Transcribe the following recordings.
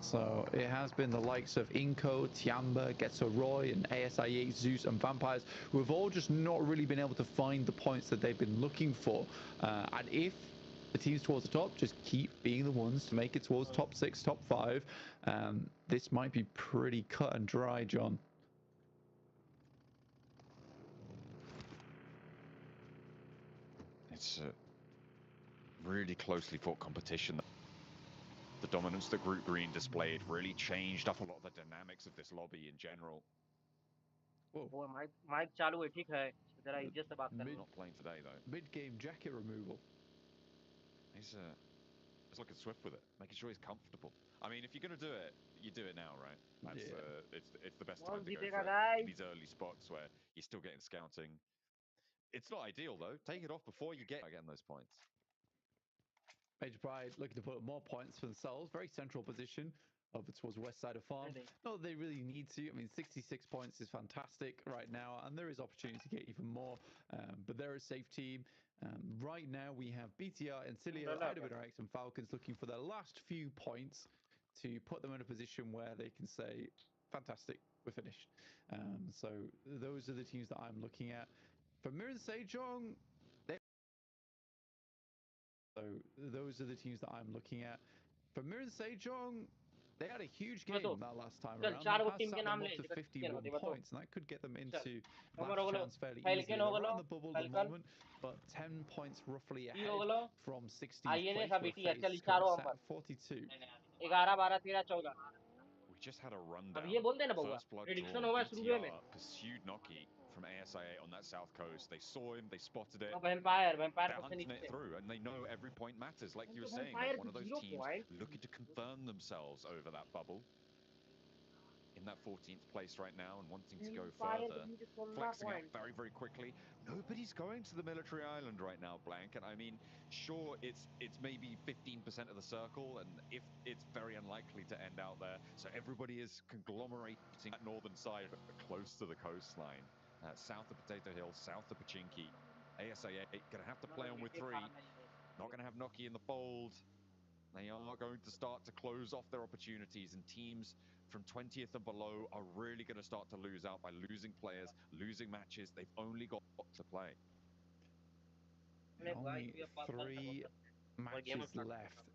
So it has been the likes of Inko, Tiamba, Getso and ASIA, Zeus, and Vampires, who have all just not really been able to find the points that they've been looking for. And if the teams towards the top just keep being the ones to make it towards top 6, top 5, this might be pretty cut and dry, John. It's a really closely fought competition. The dominance that Group Green displayed really changed up a lot of the dynamics of this lobby in general. वो mic चालू है ठीक है जरा इज्जत से बात करना. Not playing today though. Mid-game jacket removal. He's looking swift with it, making sure he's comfortable. I mean, if you're gonna do it, you do it now, right? That's it's the best time to go for it. These early spots where you're still getting scouting. It's not ideal though. Take it off before you get getting those points. Major Pride looking to put more points for themselves. Very central position over towards west side of farm. Not that they really need to. I mean, 66 points is fantastic right now, and there is opportunity to get even more. But they're a safe team. Right now, we have BTR, Encilio, IWX, and Falcons looking for their last few points to put them in a position where they can say, fantastic, we're finished. So those are the teams that I'm looking at. For Mirror Sejong, so those are the teams that I'm looking at. For Mirror Sejong, they had a huge game that last time around. They passed them up to 51 points, and that could get them into last chance fairly easily. They're right on the bubble at the moment, but 10 points roughly ahead from 16th place. At 42. We just had a rundown. First blood drawn, BTR pursued Noki from ASIA on that south coast. They saw him, they spotted it. They're hunting it through, and they know every point matters. Like you were saying, they're one of those teams looking to confirm themselves over that bubble. In that 14th place right now and wanting to go further, flexing up very, very quickly. Nobody's going to the military island right now, Blank. And I mean, sure, it's maybe 15% of the circle, and if it's very unlikely to end out there. So everybody is conglomerating that northern side, but close to the coastline. South of Potato Hill, south of Pachinki. ASIA gonna have to play on with 3. Not gonna have Noki in the fold. They are going to start to close off their opportunities, and teams from 20th and below are really going to start to lose out by losing players, losing matches. They've only got to play. Only 3 matches left.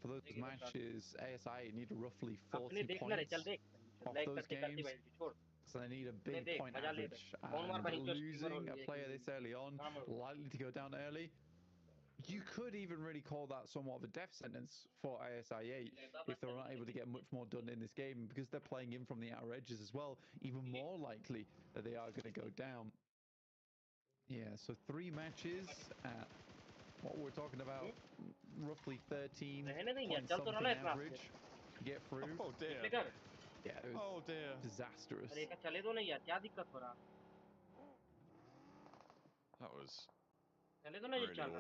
For those matches, ASI need roughly 40 points off those games. So they need a big point average. And losing a player this early on, likely to go down early. You could even really call that somewhat of a death sentence for ASIA if they're not able to get much more done in this game, because they're playing in from the outer edges as well. Even more likely that they are going to go down. Yeah, so 3 matches at what we're talking about, roughly 13 point something average to get through. Oh dear. Yeah, it was disastrous. That was really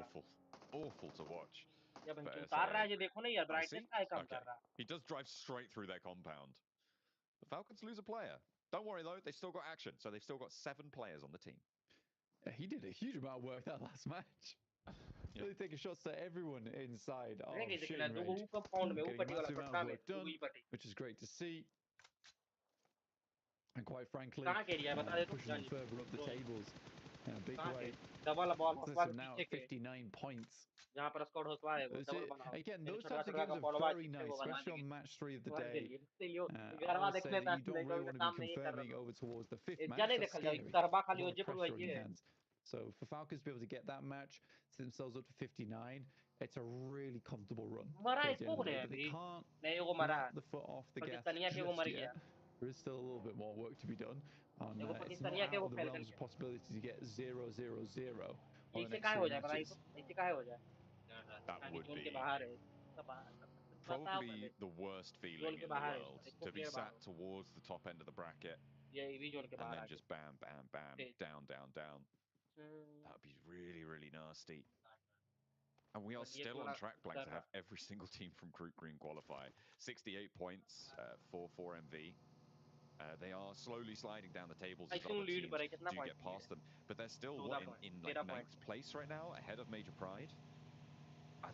awful to watch. He does drive straight through their compound. The Falcons lose a player. Don't worry though, they still got action, so they've still got 7 players on the team. Yeah, he did a huge amount of work that last match. Really taking shots to everyone inside of shooting range. Getting a massive amount of work done, which is great to see. And quite frankly, pushing them further up the tables in a big way. Listen, now at 59 points. Again, those types of games are very nice, especially on match 3 of the day. I would say that you don't really want to be confirming over towards the 5th match. That's scary. A lot of pressure on your hands. So for Falcons to be able to get that match, set themselves up to 59, it's a really comfortable run. But they can't let the foot off the gas just yet. There is still a little bit more work to be done. It's not out of the realms of possibility to get 0-0-0 on the next 3 matches. That would be probably the worst feeling in the world, to be sat towards the top end of the bracket and then just bam, bam, bam, down, down, down. That would be really, really nasty. And we are still on track, Blank, to have every single team from Group Green qualify. 68 points for 4MV. They are slowly sliding down the tables as other teams do get past them. But they're still in like 9th place right now, ahead of Major Pride.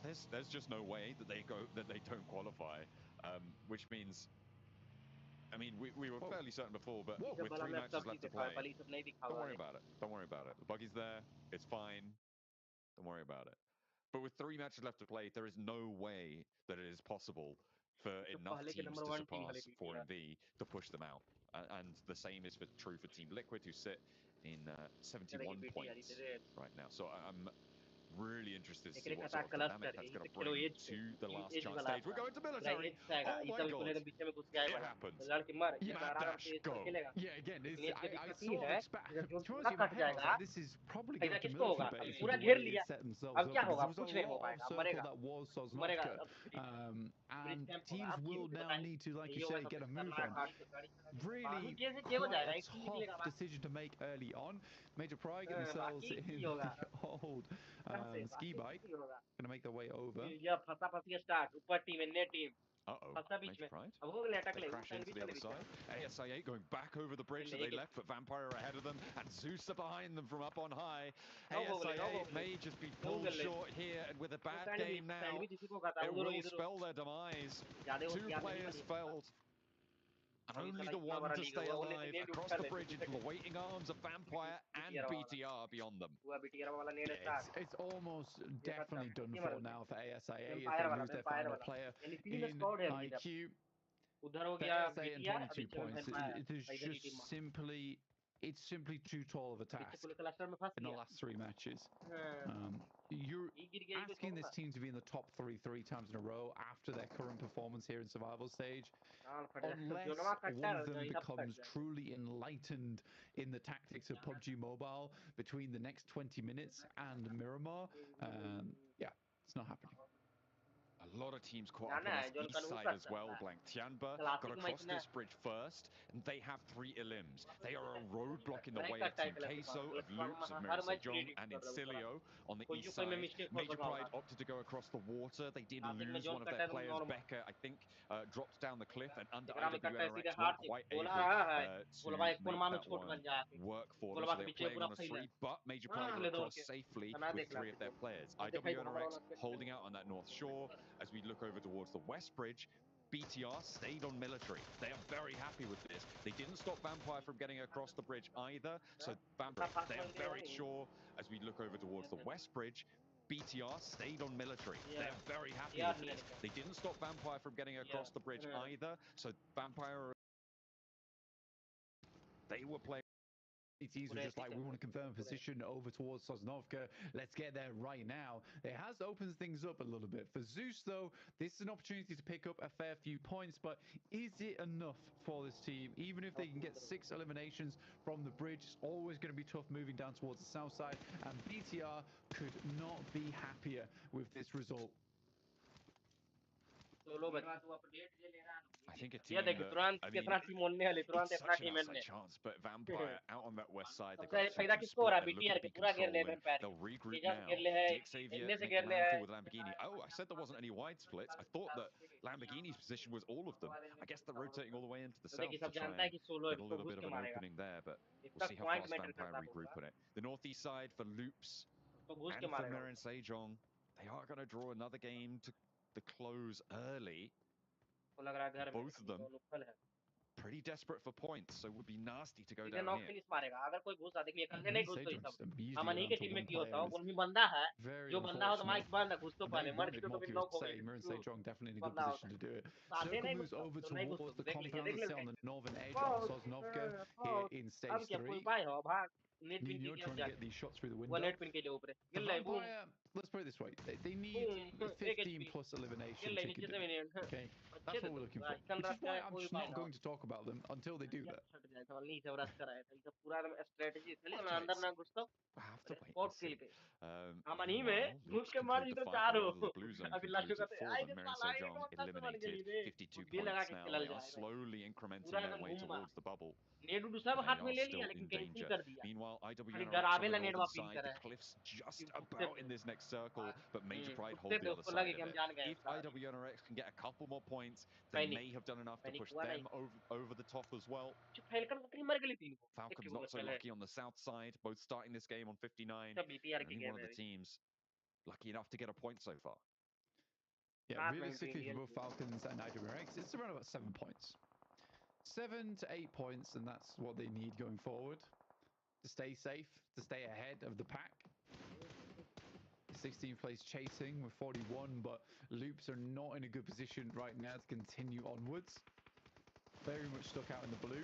There's just no way that they don't qualify. which means, I mean, we were fairly certain before, but with 3 matches left to play, don't worry about it. Don't worry about it. The buggy's there. It's fine. Don't worry about it. But with 3 matches left to play, there is no way that it is possible for enough teams to surpass 4MV to push them out. And the same is true for Team Liquid, who sit in 71 points right now. So I'm really interested to see what sort of dynamic that's going to bring to the last chance stage. We're going to military. Oh my god. It happens. Mad dash, go. Yeah, again, I sort of expect, to be honest, in my head, I was like, this is probably going to military base with the way they set themselves up. Because there was a lot of circle that was Sosnovka. And teams will now need to, like you say, get a move on. Really quite a tough decision to make early on. Major Pride get themselves in the old ski bike. Gonna make their way over. Uh-oh, Major Pride. They crash into the other side. ASI8 going back over the bridge that they left, but Vampire are ahead of them, and Zeus are behind them from up on high. ASI8 may just be pulled short here, and with a bad game now, it will spell their demise. 2 players felled. And only the one to stay alive across the bridge into the waiting arms of Vampire and BTR beyond them. It's almost definitely done for now for ASIA if they lose their final player in IQ. ASIA and 22 points. It is just simply, it's simply too tall of a task in the last 3 matches. You're asking this team to be in the top 3 times in a row after their current performance here in survival stage, unless one of them becomes truly enlightened in the tactics of PUBG Mobile between the next 20 minutes and Miramar. Yeah, it's not happening. A lot of teams caught up on this east side as well, Blank. Tianba got across this bridge first, and they have 3 elims. They are a roadblock in the way of Team Queso, of Loops, of Mira Sejong, and Incilio on the east side. Major Pride opted to go across the water. They did lose one of their players, Becca, I think, dropped down the cliff, and under IWNRX weren't quite able to make that one work for them. So they were playing on a 3, but Major Pride are across safely with 3 of their players. IWNRX holding out on that north shore. As we look over towards the west bridge, BTR stayed on military. They are very happy with this. They didn't stop Vampire from getting across the bridge either. So Vampire, they are very sure. As we look over towards the west bridge, BTR stayed on military. They are very happy with this. They didn't stop Vampire from getting across the bridge either. So Vampire, they were playing. Teams were just like, we want to confirm position over towards Sosnovka. Let's get there right now. It has opened things up a little bit. For Zeus, though, this is an opportunity to pick up a fair few points, but is it enough for this team? Even if they can get 6 eliminations from the bridge, it's always going to be tough moving down towards the south side, and BTR could not be happier with this result. I think a team that, I mean, it's such an outside chance, but Vampire out on that west side, they've got a 4-2 split, they're looking to be controlling, they'll regroup now. Xavier make a landfall with Lamborghini. Oh, I said there wasn't any wide splits. I thought that Lamborghini's position was all of them. I guess they're rotating all the way into the south to try and get a little bit of an opening there, but we'll see how fast Vampire regroup on it. The northeast side for Loops and for Mira and Sejong, they are going to draw another game to the close early. Both of them pretty desperate for points, so it would be nasty to go down here. Very unfortunate. They wanted more people to say Mira and Sejong definitely in a good position to do it. Circle moves over towards the compound that's on the northern edge of Sosnovka here in stage 3. Nino trying to get these shots through the window. The Vampire, let's put it this way, they need 15 plus elimination chicken dinner. Okay, that's what we're looking for. Which is why I'm just not going to talk about them until they do that. We'll have to wait and see. Meanwhile, Loops conclude the fight, or rather the blue zone concludes it for them. Mira and Sejong eliminated, 52 points now. They are slowly incrementing their way towards the bubble. They are still in danger. Meanwhile, IWNRX on the northern side, the cliff's just about in this next circle, but Major Pride hold the other side of it. If IWNRX can get a couple more points, they may have done enough to push them over the top as well. Falcons not so lucky on the south side, both starting this game on 59. Only one of the teams lucky enough to get a point so far. Yeah, realistically for both Falcons and IWRX, That's around about 7 points. 7 to 8 points, and that's what they need going forward to stay safe, to stay ahead of the pack. 16th place chasing with 41, but Loops are not in a good position right now to continue onwards. Very much stuck out in the blue.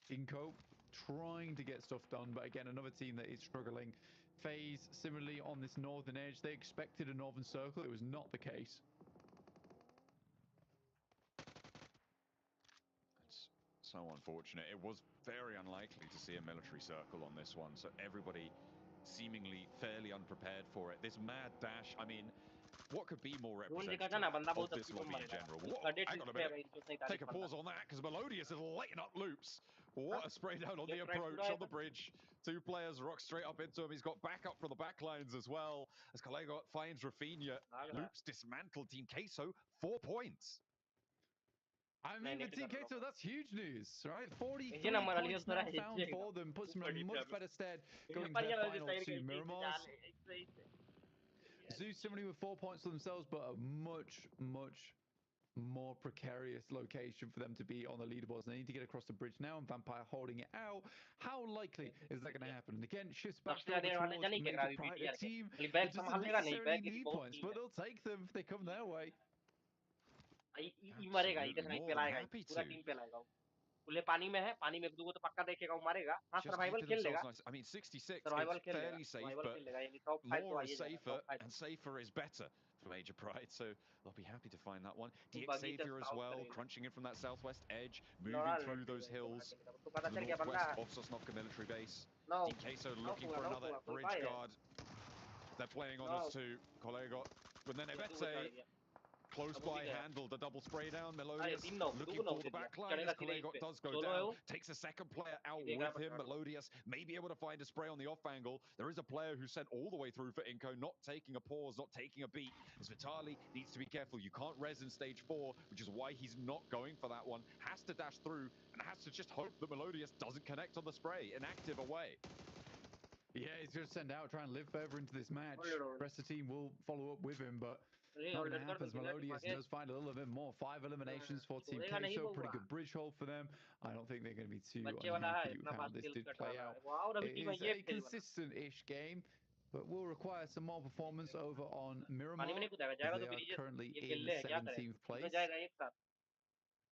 Inco trying to get stuff done, but again, another team that is struggling. FaZe, similarly on this northern edge, they expected a northern circle. It was not the case. It's so unfortunate. It was very unlikely to see a military circle on this one, so everybody seemingly fairly unprepared for it. This mad dash, I mean, what could be more representative of this lobby in general? Hang on a minute. Take a pause on that, because Melodious is lighting up Loops. What a spray down on the approach on the bridge. Two players rock straight up into him. He's got backup from the back lines as well. As Kalego finds Rafinha. Loops dismantled Team Queso. 4 points. I mean, for Team Queso, that's huge news, right? 43 points now found for them. Puts them in a much better stead going to their final to Miramars. Zeus similarly with 4 points for themselves, but a much more precarious location for them to be on the leaderboards. They need to get across the bridge now, and Vampire holding it out. How likely is that going to happen? And again, shifts back over towards Major Pride, a team that doesn't necessarily need points, but they'll take them if they come their way. Absolutely more than happy to. पानी में है, पानी में तो पक्का देखेगा, मारेगा. हाँ, सर्वाइवल खेल लेगा. I mean, 66 is fairly safe, but Law is safer, and safer is better for Major Pride, so they'll be happy to find that one. DX Xavier as well, crunching in from that southwest edge, moving through those hills to the northwest of Sosnovka military base. Team Queso looking for another bridge guard. They're playing on us too, Kolego. But then Ebete, close by, handled a double spray down. Melodious looking for the backline as Kolego does go down. Takes a second player out with him. Melodious may be able to find a spray on the off angle. There is a player who sent all the way through for Inco, not taking a pause, not taking a beat. As Vitali needs to be careful. You can't res in stage 4, which is why he's not going for that one. Has to dash through and has to just hope that Melodious doesn't connect on the spray. Inactive away. Yeah, he's going to send out, try and live further into this match. The rest of the team will follow up with him, but not going to happen. Melodious does find a little bit more. 5 eliminations for Team Queso. Pretty good bridge hold for them. I don't think they're going to be too unhappy with how this did play out. It is a consistent-ish game, but will require some more performance over on Miramar. They are currently in 17th place.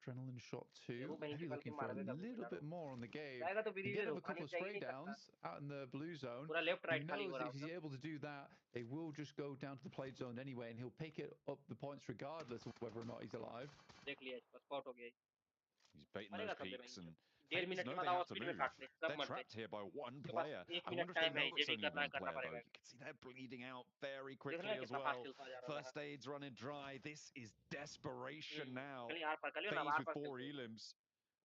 Adrenaline shot 2. Maybe looking for a little bit more on the game. He get a couple of spray downs out in the blue zone. He knows that if he's able to do that, they will just go down to the play zone anyway, and he'll pick it up the points regardless of whether or not he's alive. He's baiting those peaks, and FaZe know they have to move. They're trapped here by one player. I wonder if they know it's only one player, though. You can see they're bleeding out very quickly as well. First aid's running dry. This is desperation now. FaZe with 4 elims.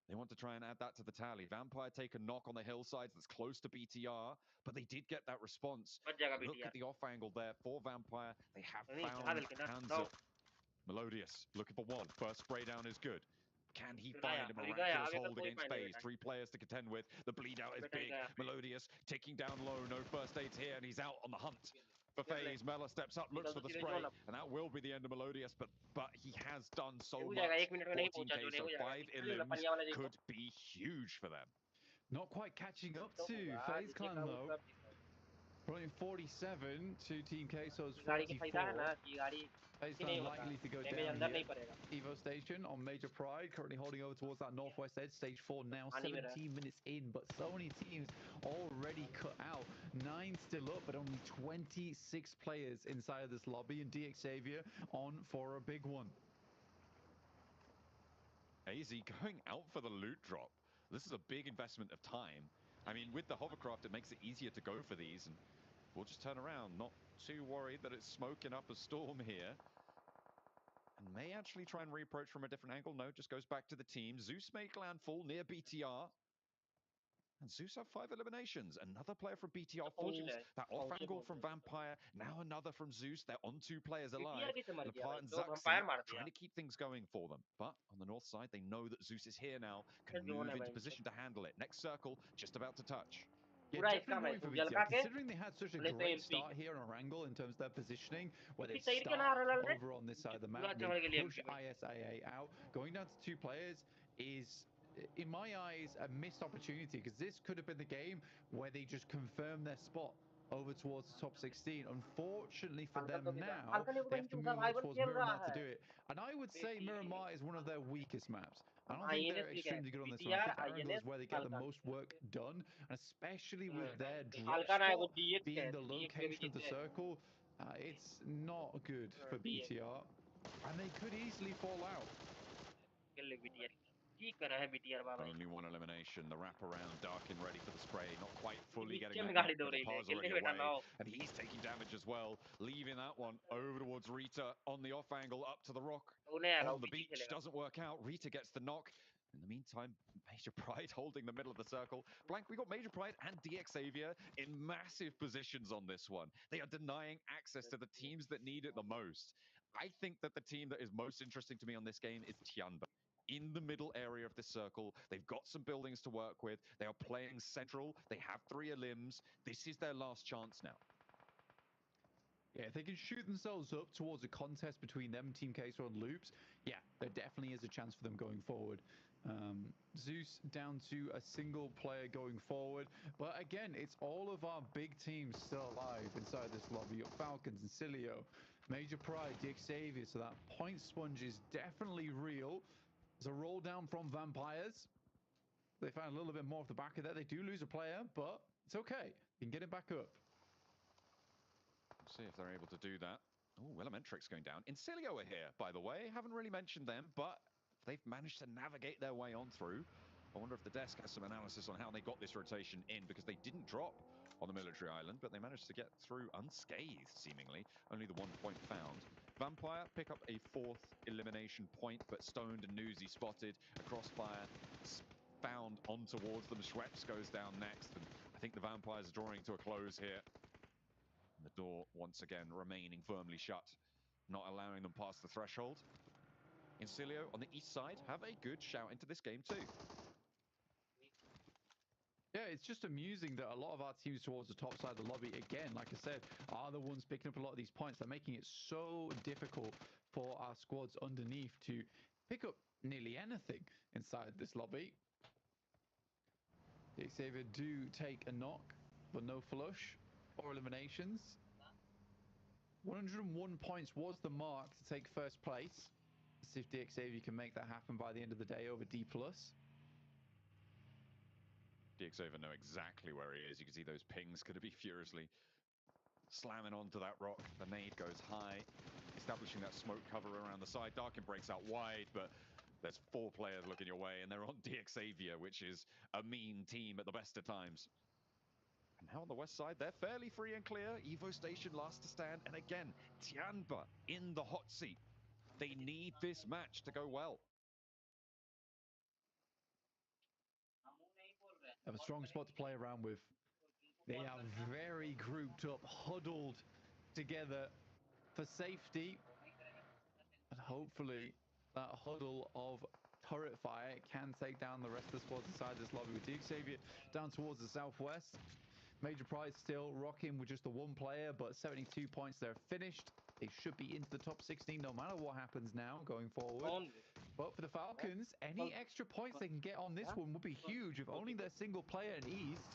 They want to try and add that to the tally. Vampire take a knock on the hillsides that's close to BTR, but they did get that response. Look at the off angle there for Vampire. They have found hands up. Melodious looking for one. First spray down is good. Can he find a miraculous hold against FaZe? 3 players to contend with. The bleed out is big. Melodious ticking down low. No first aids here, and he's out on the hunt for FaZe. Mela steps up, looks for the spray, and that will be the end of Melodious, but he has done so much for Team Queso. 5 elims could be huge for them. Not quite catching up to FaZe Clan, though. Running 47 to Team Queso's 44. FaZe Clan likely to go down here. Evo station on Major Pride, currently holding over towards that northwest edge. Stage 4 now, 17 minutes in, but so many teams already cut out. 9 still up, but only 26 players inside of this lobby, and DX Xavier on for a big one. AZ going out for the loot drop. This is a big investment of time. I mean, with the hovercraft, it makes it easier to go for these, and we'll just turn around. Not too worried that it's smoking up a storm here. And may actually try and reapproach from a different angle. No, just goes back to the team. Zeus make landfall near BTR. And Zeus have 5 eliminations. Another player from BTR falls. That off angle from Vampire. Now another from Zeus. They're on 2 players alive. Lepar and Zaxi trying to keep things going for them. But on the north side, they know that Zeus is here now. Can move into position to handle it. Next circle, just about to touch. Yeah, definitely worrying for BTR, considering they had such a great start here on Orangle in terms of their positioning, where they start over on this side of the map, they push ISIA out. Going down to 2 players is, in my eyes, a missed opportunity, because this could have been the game where they just confirm their spot over towards the top 16. Unfortunately for them now, they have to move over towards Miramar to do it. And I would say Miramar is one of their weakest maps. I don't think they're extremely good on this one. I think Orangle is where they get the most work done, and especially with their drop spot being the location of the circle, it's not good for BTR, and they could easily fall out. Only one elimination. The wraparound, Darkin ready for the spray. Not quite fully getting that knock, but the par's already away. And he's taking damage as well. Leaving that one over towards Rita on the off angle, up to the rock. On the beach, doesn't work out. Rita gets the knock. In the meantime, Major Pride holding the middle of the circle. Blank, we got Major Pride and DXavier in massive positions on this one. They are denying access to the teams that need it the most. I think that the team that is most interesting to me on this game is Tianba. In the middle area of this circle, they've got some buildings to work with. They are playing central. They have 3 limbs. This is their last chance now. Yeah, if they can shoot themselves up towards a contest between them and Team Queso and Loops, yeah, there definitely is a chance for them going forward. Zeus down to a single player going forward. But again, it's all of our big teams still alive inside this lobby. You've got Falcons and Cilio, Major Pride, DXavier. So that point sponge is definitely real. There's a roll down from Vampires. They found a little bit more off the back of that. They do lose a player, but it's okay. You can get it back up. We'll see if they're able to do that. Oh, Elementrix going down. Incilio are here, by the way. Haven't really mentioned them, but they've managed to navigate their way on through. I wonder if the desk has some analysis on how they got this rotation in, because they didn't drop on the military island, but they managed to get through unscathed, seemingly. Only the 1 point found. Vampire pick up a 4th elimination point, but Stoned and Newsy spotted. A crossfire found on towards them. Schweppes goes down next, and I think the Vampires are drawing to a close here. And the door, once again, remaining firmly shut, not allowing them past the threshold. Incilio on the east side have a good shout into this game too. Yeah, it's just amusing that a lot of our teams towards the top side of the lobby, again, like I said, are the ones picking up a lot of these points. They're making it so difficult for our squads underneath to pick up nearly anything inside this lobby. The Xavier do take a knock, but no flush or eliminations. 101 points was the mark to take first place. Let's see if DXavier can make that happen by the end of the day over D+. DXavier know exactly where he is. You can see those pings going to be furiously slamming onto that rock. The nade goes high, establishing that smoke cover around the side. Darkin breaks out wide, but there's 4 players looking your way, and they're on DXavier, which is a mean team at the best of times. And now on the west side, they're fairly free and clear. Evo Station last to stand. And again, Tianba in the hot seat. They need this match to go well. Have a strong spot to play around with. They are very grouped up, huddled together for safety. And hopefully that huddle of turret fire can take down the rest of the squads inside this lobby, with DXavier down towards the southwest. Major Pride still rocking with just the 1 player, but 72 points. They're finished. They should be into the top 16 no matter what happens now going forward. But for the Falcons, any extra points they can get on this one would be huge, if only their single player in East.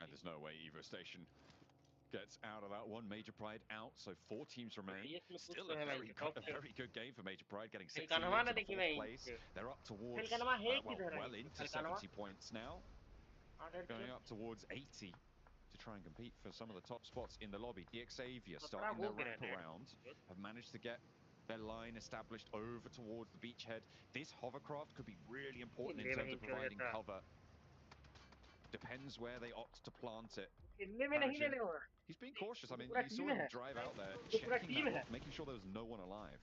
And there's no way Evo Station gets out of that one. Major Pride out, so 4 teams remain. Still a very good game for Major Pride, getting 16 into the 4th place. They're up towards, well into 70 points now. Going up towards 80 to try and compete for some of the top spots in the lobby. DXavier starting their wraparound, have managed to get their line established over towards the beachhead. This hovercraft could be really important in terms of providing cover. Depends where they opt to plant it. He's being cautious. I mean, you saw him drive out there, checking that rock, making sure there was no one alive.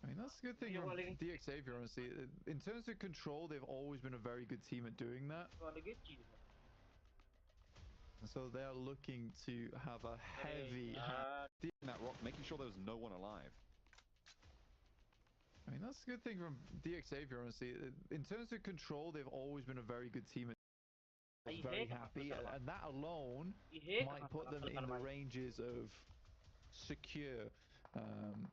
I mean, that's a good thing from DXavier, honestly. In terms of control, they've always been a very good team at doing that. And so they're looking to have a heavy hand that rock, making sure there was no one alive. I mean, that's a good thing from DXavier, honestly. In terms of control, they've always been a very good team. Very happy, and that alone might put them in the ranges of secure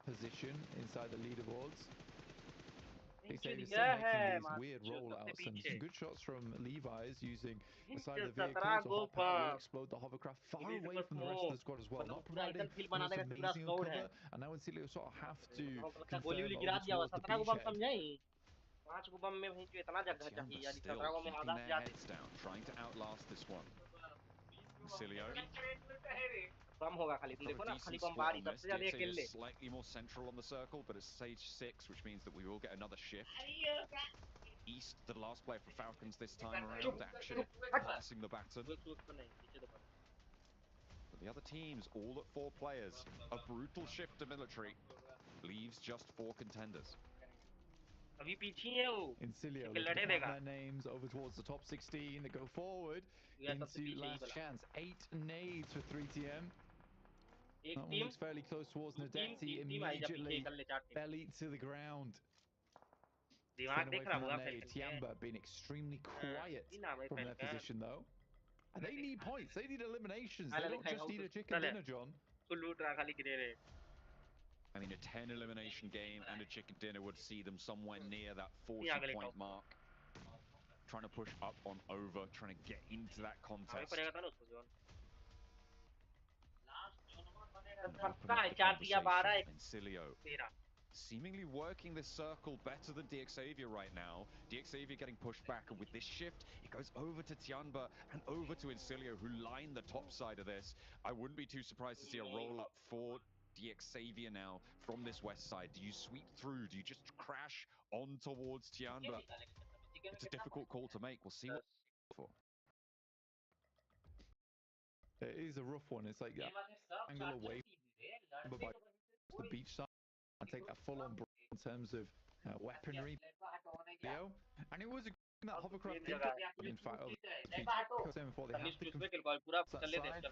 position inside the leaderboards. DXavier still making these weird rollouts, and some good shots from Levi's using the side of the vehicle to hop out, explode the hovercraft far away from the rest of the squad as well, not providing the most amazing cover. And now Incilio sort of have to confirm over towards the beachhead. 5 को बम में भाई जो इतना जगह चाहिए यार 17 को में आधा से ज्यादा trying to outlast this one. Incilio बम होगा खाली तुम देखो ना खाली बम बारी सबसे ज्यादा अकेले slightly more central on the circle, but it's stage 6, which means that we will get another shift east. The last player for Falcons this time around, actually passing the baton. But the other teams, all at 4 players, a brutal shift to military leaves just 4 contenders. Incilio looking to their names over towards the top 16. They go forward into last chance. 8 nades for 3TM. That one looks fairly close towards Nadeti. Immediately belly to the ground. Staying away from that nade. Tiamba being extremely quiet from their position though. And they need points. They need eliminations. They don't just need a chicken dinner, John. I mean, a 10 elimination game and a chicken dinner would see them somewhere near that 40-point mark. Trying to push up on over, trying to get into that contest. Incilio seemingly working this circle better than DXavier right now. DXavier getting pushed back, and with this shift, it goes over to Tianba and over to Incilio, who line the top side of this. I wouldn't be too surprised to see a roll-up for DXavier now from this west side. Do you sweep through? Do you just crash on towards Tianba? It's a difficult call to make. We'll see what for. It is a rough one. It's like angle away from the beach side and take that full on in terms of weaponry. And it was a that hovercraft did get in fact over the beach before they have to confirm that side.